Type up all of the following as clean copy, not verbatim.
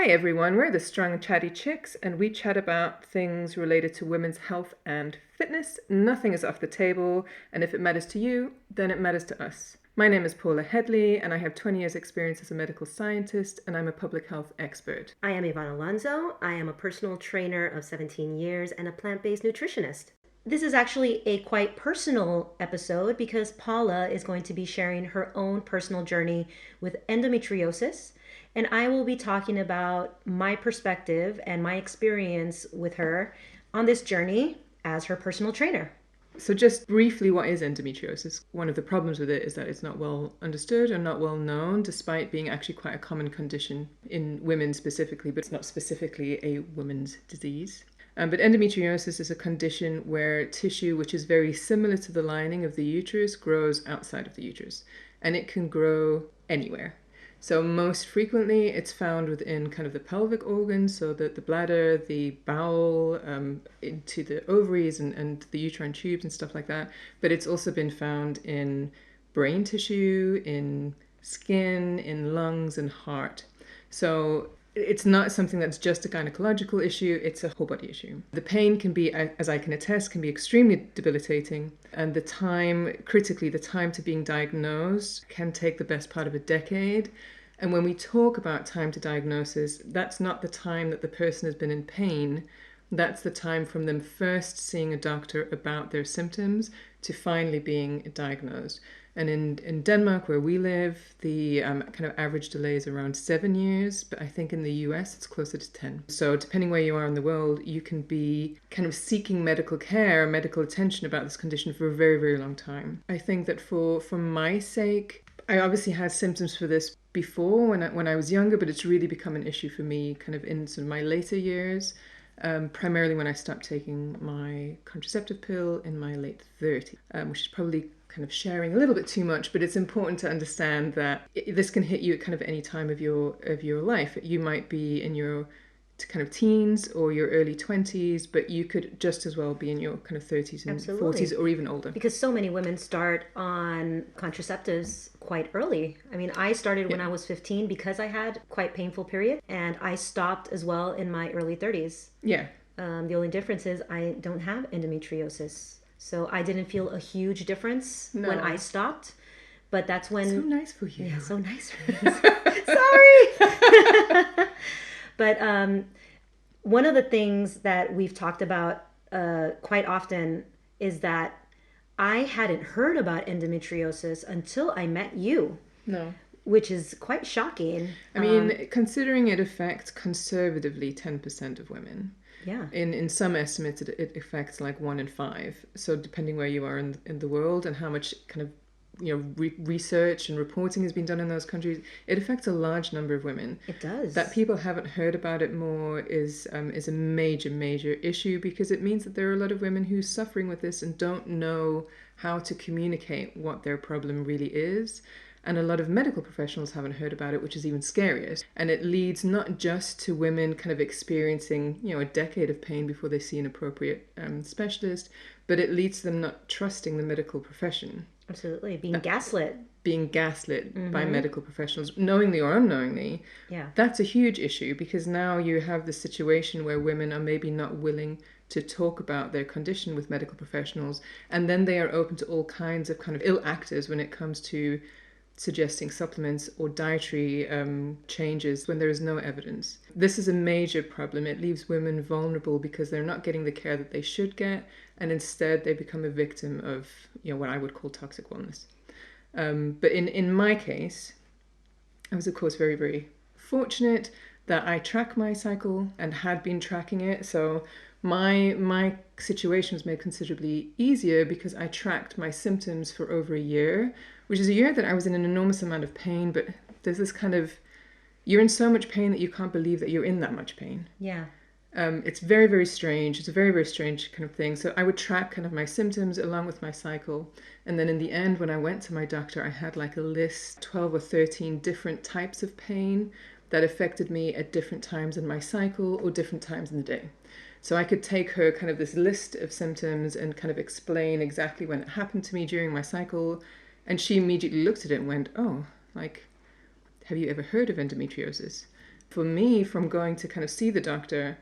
Hi everyone, we're the Strong Chatty Chicks and we chat about things related to women's health and fitness. Nothing is off the table, and if it matters to you, then it matters to us. My name is Paula Headley and I have 20 years experience as a medical scientist and I'm a public health expert. I am Yvonne Alonso. I am a personal trainer of 17 years and a plant-based nutritionist. This is actually a quite personal episode because Paula is going to be sharing her own personal journey with endometriosis, and I will be talking about my perspective and my experience with her on this journey as her personal trainer. So just briefly, what is endometriosis? One of the problems with it is that it's not well understood or not well known, despite being actually quite a common condition in women specifically, but it's not specifically a women's disease. But endometriosis is a condition where tissue, which is very similar to the lining of the uterus, grows outside of the uterus. And it can grow anywhere. So most frequently it's found within kind of the pelvic organs, so that the bladder, the bowel, into the ovaries and the uterine tubes and stuff like that. But it's also been found in brain tissue, in skin, in lungs and heart. So it's not something that's just a gynecological issue, it's a whole body issue. The pain can be, as I can attest, can be extremely debilitating. And critically, the time to being diagnosed can take the best part of a decade. And when we talk about time to diagnosis, that's not the time that the person has been in pain. That's the time from them first seeing a doctor about their symptoms to finally being diagnosed. And in Denmark, where we live, the kind of average delay is around 7 years, but I think in the US it's closer to 10. So depending where you are in the world, you can be kind of seeking medical care, medical attention about this condition for a very, very long time. I think that for my sake, I obviously had symptoms for this before when I was younger, but it's really become an issue for me kind of in sort of my later years. Primarily when I stopped taking my contraceptive pill in my late 30s, which is probably kind of sharing a little bit too much, but it's important to understand that this can hit you at kind of any time of your life. You might be in your kind of teens or your early 20s, but you could just as well be in your kind of 30s and Absolutely. 40s or even older. Because so many women start on contraceptives quite early. I mean, I started when I was 15 because I had quite painful period, and I stopped as well in my early 30s. Yeah. The only difference is I don't have endometriosis. So I didn't feel a huge difference when I stopped. But that's when... So nice for you. Yeah, so nice for you. Sorry! But one of the things that we've talked about quite often is that I hadn't heard about endometriosis until I met you. No. Which is quite shocking. I mean, considering it affects conservatively 10% of women. Yeah. In some estimates, it affects like 1 in 5. So depending where you are in the world and how much kind of research and reporting has been done in those countries, it affects a large number of women. It does. That people haven't heard about it more is a major issue, because it means that there are a lot of women who are suffering with this and don't know how to communicate what their problem really is. And a lot of medical professionals haven't heard about it, which is even scarier. And it leads not just to women kind of experiencing, a decade of pain before they see an appropriate specialist, but it leads to them not trusting the medical profession. Absolutely. Being gaslit. By medical professionals, knowingly or unknowingly. Yeah. That's a huge issue, because now you have the situation where women are maybe not willing to talk about their condition with medical professionals, and then they are open to all kinds of kind of ill actors when it comes to suggesting supplements or dietary changes when there is no evidence. This is a major problem. It leaves women vulnerable because they're not getting the care that they should get, and instead they become a victim of what I would call toxic wellness. But in my case, I was of course very, very fortunate that I track my cycle and had been tracking it. So my situation was made considerably easier because I tracked my symptoms for over a year, which is a year that I was in an enormous amount of pain, but there's this kind of, you're in so much pain that you can't believe that you're in that much pain. Yeah. It's very, very strange. It's a very, very strange kind of thing. So I would track kind of my symptoms along with my cycle. And then in the end, when I went to my doctor, I had like a list, 12 or 13 different types of pain that affected me at different times in my cycle or different times in the day. So I could take her kind of this list of symptoms and kind of explain exactly when it happened to me during my cycle. And she immediately looked at it and went, oh, like, have you ever heard of endometriosis? for me, from going to kind of see the doctor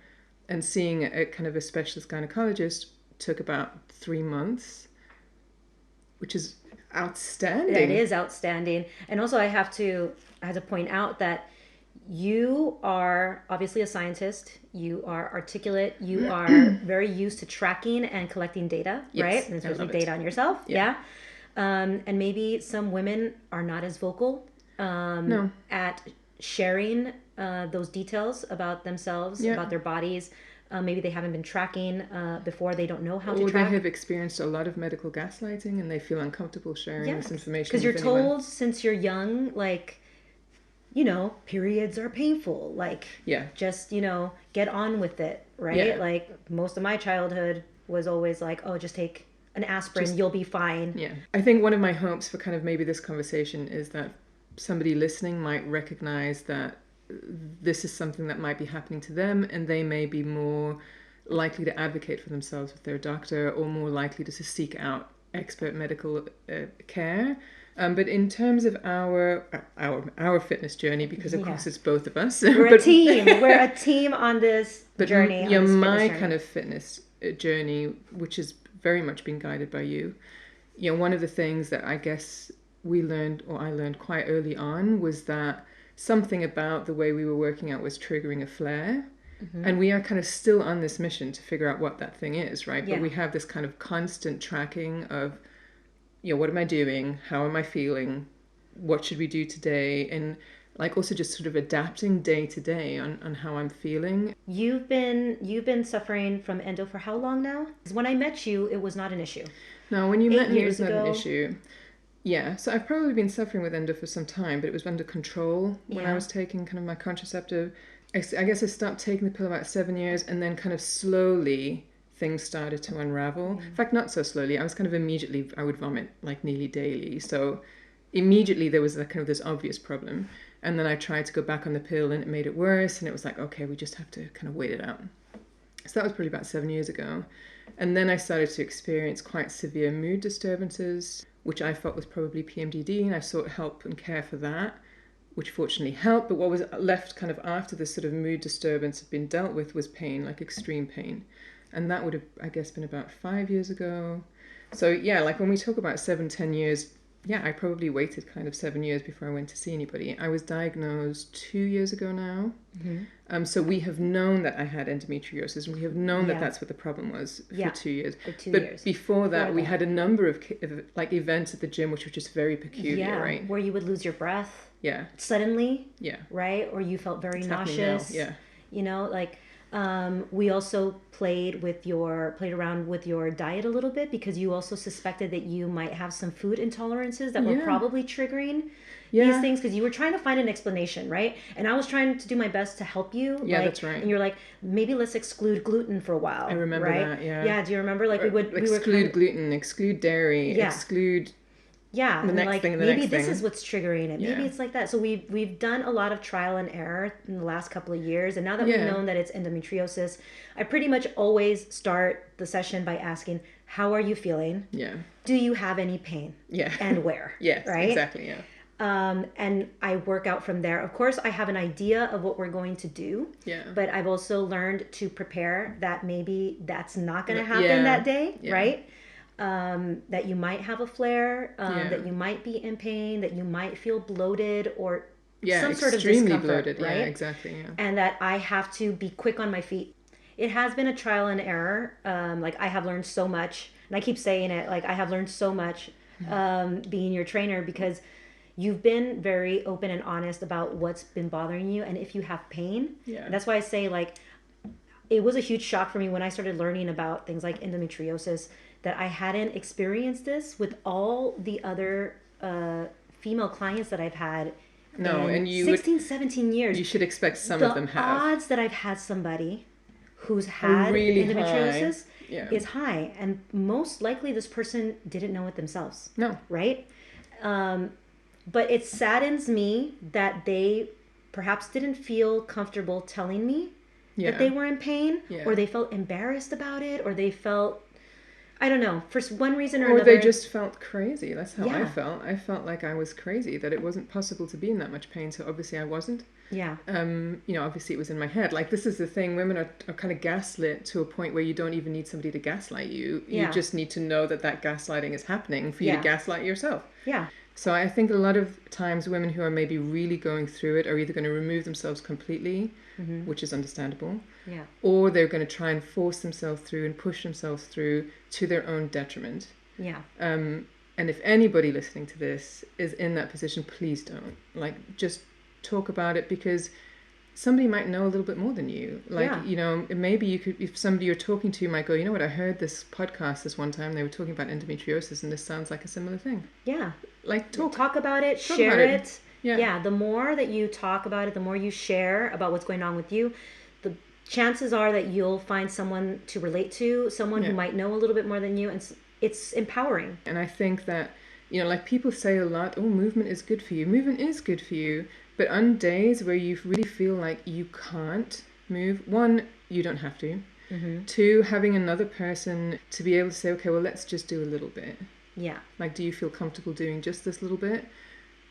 and seeing a kind of a specialist gynecologist took about 3 months, which is outstanding. That is outstanding. And also I have to point out that you are obviously a scientist. You are articulate. You are very used to tracking and collecting data, Yes, right? And especially data on yourself. Yeah. And maybe some women are not as vocal at sharing those details about themselves, about their bodies. Maybe they haven't been tracking before. They don't know how to track. Or they have experienced a lot of medical gaslighting and they feel uncomfortable sharing this information. Because you're told since you're young, like, you know, periods are painful. Like, just, you know, get on with it, right? Yeah. Like, most of my childhood was always like, oh, just take an aspirin, you'll be fine. Yeah. I think one of my hopes for kind of maybe this conversation is that somebody listening might recognize that this is something that might be happening to them, and they may be more likely to advocate for themselves with their doctor, or more likely to seek out expert medical care. But in terms of our fitness journey, because of course it's both of us. We're a team. We're a team on this journey. Yeah, my kind of fitness journey, which has very much been guided by you. You know, one of the things that I guess I learned quite early on was that something about the way we were working out was triggering a flare. Mm-hmm. And we are kind of still on this mission to figure out what that thing is, right? Yeah. But we have this kind of constant tracking of, you know, what am I doing? How am I feeling? What should we do today? And like also just sort of adapting day to day on how I'm feeling. You've been suffering from endo for how long now? Because when I met you, it was not an issue. No, when you met me, it was not an issue. Yeah, so I've probably been suffering with endo for some time, but it was under control when I was taking kind of my contraceptive. I guess I stopped taking the pill about 7 years, and then kind of slowly things started to unravel. In fact, not so slowly. I was kind of immediately, I would vomit like nearly daily. So immediately there was kind of this obvious problem. And then I tried to go back on the pill and it made it worse. And it was like, okay, we just have to kind of wait it out. So that was probably about 7 years ago. And then I started to experience quite severe mood disturbances, which I thought was probably PMDD. And I sought help and care for that, which fortunately helped. But what was left kind of after this sort of mood disturbance had been dealt with was pain, like extreme pain. And that would have, I guess, been about 5 years ago. So yeah, like when we talk about 7-10 years, yeah, I probably waited kind of 7 years before I went to see anybody. I was diagnosed 2 years ago now. Mm-hmm. So we have known that I had endometriosis, and we have known that that's what the problem was for 2 years. For 2 years. But before that, we had a number of like events at the gym, which were just very peculiar, right? Where you would lose your breath. Yeah. Suddenly. Yeah. Right? Or you felt very nauseous. Yeah. You know, like... we also played around with your diet a little bit, because you also suspected that you might have some food intolerances that were probably triggering these things, because you were trying to find an explanation, right? And I was trying to do my best to help you. Yeah, that's right. And you're like, maybe let's exclude gluten for a while. I remember that, yeah. Yeah, do you remember? Like we would exclude gluten, exclude dairy, exclude... Yeah, the next thing, maybe this is what's triggering it. Maybe it's like that. So we've done a lot of trial and error in the last couple of years, and now that we've known that it's endometriosis, I pretty much always start the session by asking, "How are you feeling? Yeah. Do you have any pain? Yeah. And where? Yes, right? Exactly. Yeah. And I work out from there. Of course, I have an idea of what we're going to do. Yeah. But I've also learned to prepare that maybe that's not going to happen that day, right? That you might have a flare, that you might be in pain, that you might feel bloated or some sort of discomfort, bloated, right? Yeah, exactly. Yeah. And that I have to be quick on my feet. It has been a trial and error. Like I have learned so much, and I keep saying it, like I have learned so much being your trainer, because you've been very open and honest about what's been bothering you, and if you have pain. Yeah. And that's why I say, like, it was a huge shock for me when I started learning about things like endometriosis, that I hadn't experienced this with all the other female clients that I've had. No, and you 17 years. You should expect some of them have. The odds that I've had somebody who's had really endometriosis is high. And most likely this person didn't know it themselves. No. Right? But it saddens me that they perhaps didn't feel comfortable telling me that they were in pain, or they felt embarrassed about it, or they felt... I don't know, for one reason or Or another. they just felt crazy. That's how I Yeah. felt. I felt like I was crazy, that it wasn't possible to be in that much pain. So obviously I wasn't. Yeah. Obviously it was in my head. Like, this is the thing. Women are kind of gaslit to a point where you don't even need somebody to gaslight you. You Yeah. just need to know that that gaslighting is happening for you to Yeah. gaslight yourself. Yeah. So I think a lot of times women who are maybe really going through it are either going to remove themselves completely, which is understandable, Yeah. or they're going to try and force themselves through and push themselves through to their own detriment. Yeah. And if anybody listening to this is in that position, please don't. Like, just talk about it, because somebody might know a little bit more than you. Like, maybe you could, if somebody you're talking to might go, you know what, I heard this podcast this one time, they were talking about endometriosis, and this sounds like a similar thing. Yeah. Like, talk about it, share it. Yeah. The more that you talk about it, the more you share about what's going on with you, the chances are that you'll find someone to relate to, someone who might know a little bit more than you, and it's empowering. And I think that, like, people say a lot, oh, movement is good for you. Movement is good for you. But on days where you really feel like you can't move, one, you don't have to. Two, having another person to be able to say, okay, well, let's just do a little bit. Yeah. Like, do you feel comfortable doing just this little bit?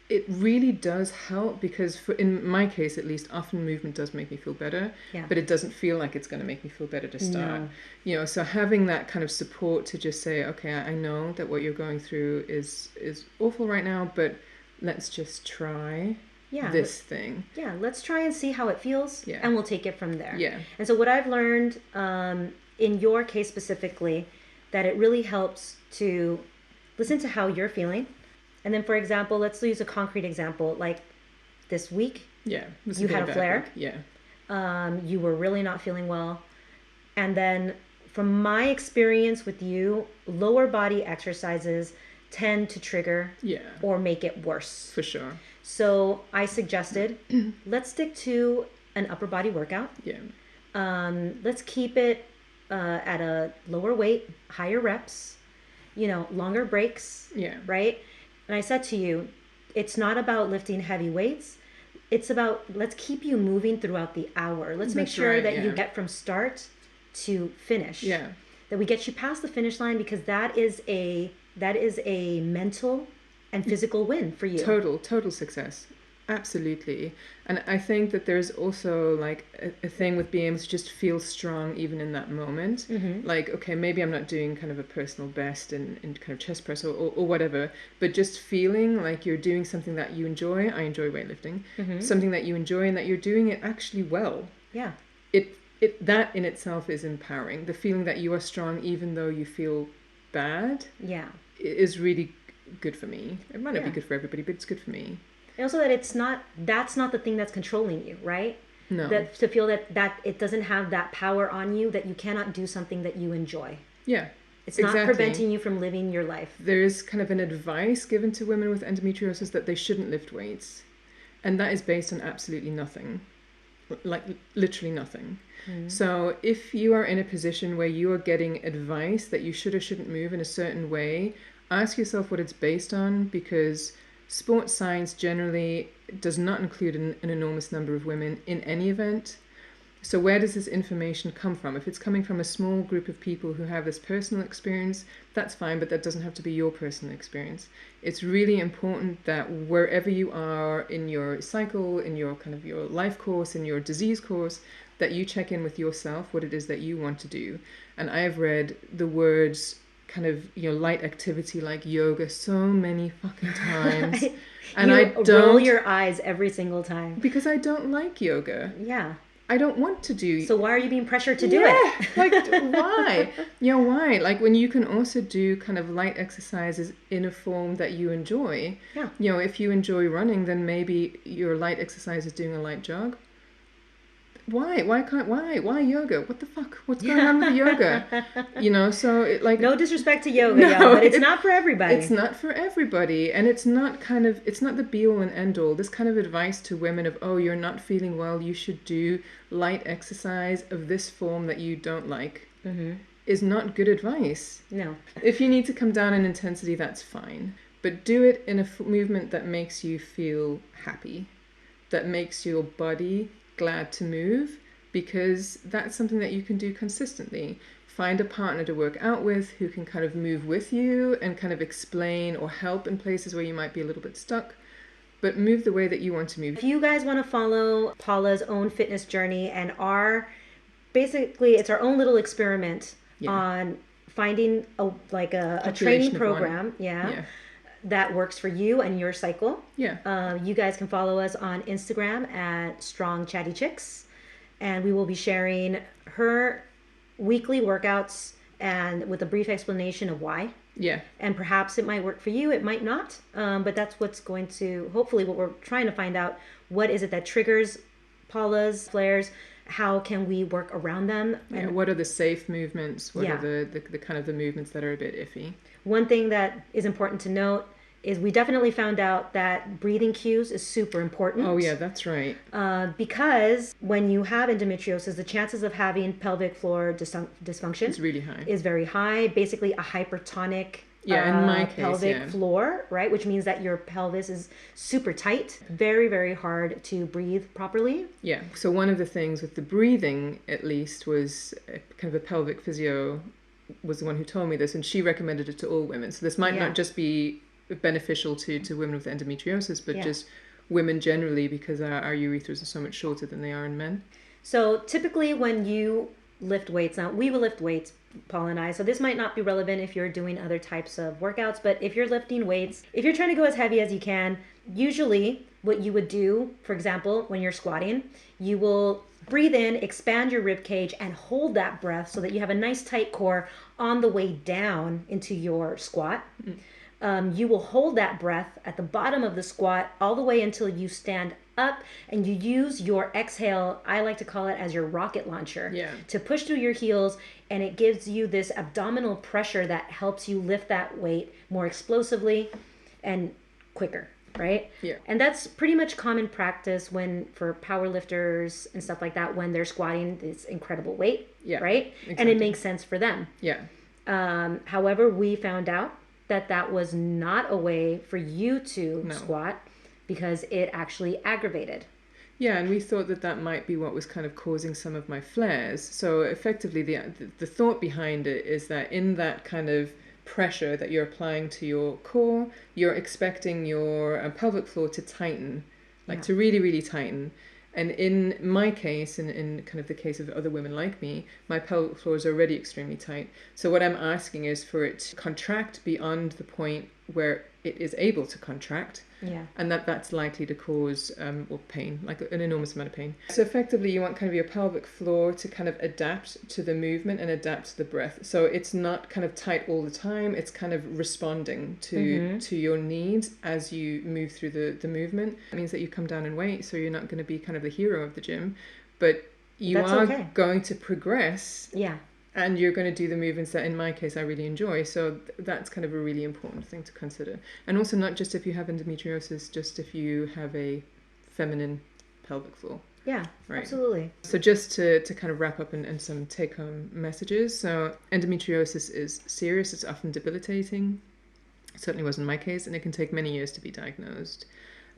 It really does help, because in my case, at least, often movement does make me feel better, but it doesn't feel like it's going to make me feel better to start. No. So having that kind of support to just say, okay, I know that what you're going through is awful right now, but let's just try this thing. Yeah, let's try and see how it feels, and we'll take it from there. Yeah. And so what I've learned in your case specifically, that it really helps to listen to how you're feeling. And then, for example, let's use a concrete example. Like this week, you had a flare. Week. You were really not feeling well. And then from my experience with you, lower body exercises tend to trigger or make it worse. For sure. So I suggested, let's stick to an upper body workout. Yeah. Let's keep it at a lower weight, higher reps, longer breaks. Yeah. Right? And I said to you, it's not about lifting heavy weights. It's about, let's keep you moving throughout the hour. Let's make sure that you get from start to finish. Yeah. That we get you past the finish line, because that is a mental and physical win for you. Total success. Absolutely. And I think that there's also like a thing with being able to just feel strong even in that moment. Like, okay, maybe I'm not doing kind of a personal best in kind of chest press or whatever, but just feeling like you're doing something that you enjoy. I enjoy weightlifting. Something that you enjoy and that you're doing it actually well. Yeah. That in itself is empowering. The feeling that you are strong even though you feel bad is really good for me. It might not be good for everybody, but it's good for me. And also that that's not the thing that's controlling you, right? No. That to feel that it doesn't have that power on you, that you cannot do something that you enjoy. Yeah. It's not preventing you from living your life. There's kind of an advice given to women with endometriosis that they shouldn't lift weights. And that is based on absolutely nothing. Like literally nothing. So if you are in a position where you are getting advice that you should or shouldn't move in a certain way, ask yourself what it's based on, because sports science generally does not include an enormous number of women in any event. So where does this information come from? If it's coming from a small group of people who have this personal experience, that's fine, but that doesn't have to be your personal experience. It's really important that wherever you are in your cycle, in your kind of your life course, in your disease course, that you check in with yourself what it is that you want to do. And I have read the words kind of, light activity like yoga so many fucking times. And you I don't roll your eyes every single time. Because I don't like yoga. Yeah. I don't want to do. So why are you being pressured to do it? Like, why? Why? Like, when you can also do kind of light exercises in a form that you enjoy. Yeah. If you enjoy running, then maybe your light exercise is doing a light jog. Why yoga? What the fuck? What's going on with yoga? So it, like, no disrespect to yoga, but it's not for everybody. It's not for everybody, and it's not the be all and end all. This kind of advice to women of, oh, you're not feeling well, you should do light exercise of this form that you don't like, is not good advice. No. If you need to come down in intensity, that's fine, but do it in a movement that makes you feel happy, that makes your body glad to move, because that's something that you can do consistently. find a partner to work out with who can kind of move with you and kind of explain or help in places where you might be a little bit stuck, but move the way that you want to move. If you guys want to follow Paula's own fitness journey and basically it's our own little experiment on finding a training program, that works for you and your cycle. You guys can follow us on Instagram at Strong Chatty Chicks, and we will be sharing her weekly workouts and with a brief explanation of why. And perhaps it might work for you, it might not, but that's what's going to, hopefully what we're trying to find out, what is it that triggers Paula's flares, how can we work around them, and what are the safe movements, what are the kind of the movements that are a bit iffy. One thing that is important to note is we definitely found out that breathing cues is super important. Oh yeah, that's right. Because when you have endometriosis, the chances of having pelvic floor dysfunction is really high. Is very high. Basically a hypertonic in my case, pelvic floor, right? Which means that your pelvis is super tight, very, very hard to breathe properly. So one of the things with the breathing, at least, was kind of a pelvic physio was the one who told me this, and she recommended it to all women. So this might not just be beneficial to women with endometriosis, but just women generally, because our urethras are so much shorter than they are in men. So typically when you lift weights, now we will lift weights, Paul and I, so this might not be relevant if you're doing other types of workouts, but if you're lifting weights, if you're trying to go as heavy as you can, usually what you would do, for example, when you're squatting, you will breathe in, expand your rib cage, and hold that breath so that you have a nice tight core on the way down into your squat. You will hold that breath at the bottom of the squat all the way until you stand up, and you use your exhale, I like to call it as your rocket launcher, to push through your heels, and it gives you this abdominal pressure that helps you lift that weight more explosively and quicker, right? And that's pretty much common practice for power lifters and stuff like that when they're squatting this incredible weight, right? Exactly. And it makes sense for them. However, we found out that was not a way for you to squat, because it actually aggravated. And we thought that might be what was kind of causing some of my flares. So effectively the thought behind it is that in that kind of pressure that you're applying to your core, you're expecting your pelvic floor to tighten, to really, really tighten. And in my case, and in kind of the case of other women like me, my pelvic floor is already extremely tight. So what I'm asking is for it to contract beyond the point where it is able to contract. And that's likely to cause pain, like an enormous amount of pain. So effectively you want kind of your pelvic floor to kind of adapt to the movement and adapt to the breath. So it's not kind of tight all the time, it's kind of responding to your needs as you move through the movement. It means that you come down in weight, so you're not going to be kind of the hero of the gym, but you are going to progress. And you're going to do the movements that, in my case, I really enjoy. So that's kind of a really important thing to consider. And also not just if you have endometriosis, just if you have a feminine pelvic floor. Absolutely. So just to kind of wrap up and some take-home messages. So endometriosis is serious. It's often debilitating. It certainly was in my case, and it can take many years to be diagnosed.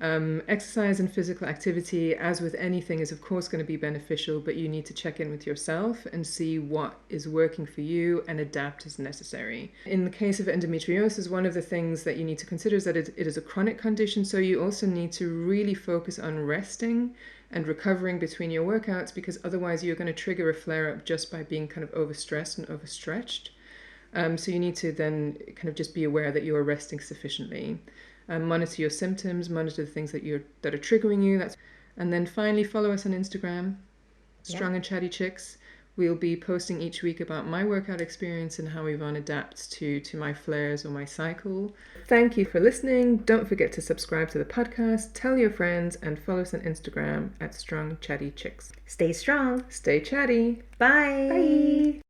Exercise and physical activity, as with anything, is of course going to be beneficial, but you need to check in with yourself and see what is working for you and adapt as necessary. In the case of endometriosis, one of the things that you need to consider is that it is a chronic condition, so you also need to really focus on resting and recovering between your workouts, because otherwise you're going to trigger a flare-up just by being kind of overstressed and overstretched. So you need to then kind of just be aware that you are resting sufficiently. Monitor your symptoms, monitor the things that are triggering you. And then finally, follow us on Instagram, Strong and Chatty Chicks. We'll be posting each week about my workout experience and how Yvonne adapts to my flares or my cycle. Thank you for listening. Don't forget to subscribe to the podcast, tell your friends, and follow us on Instagram at Strong Chatty Chicks. Stay strong. Stay chatty. Bye. Bye.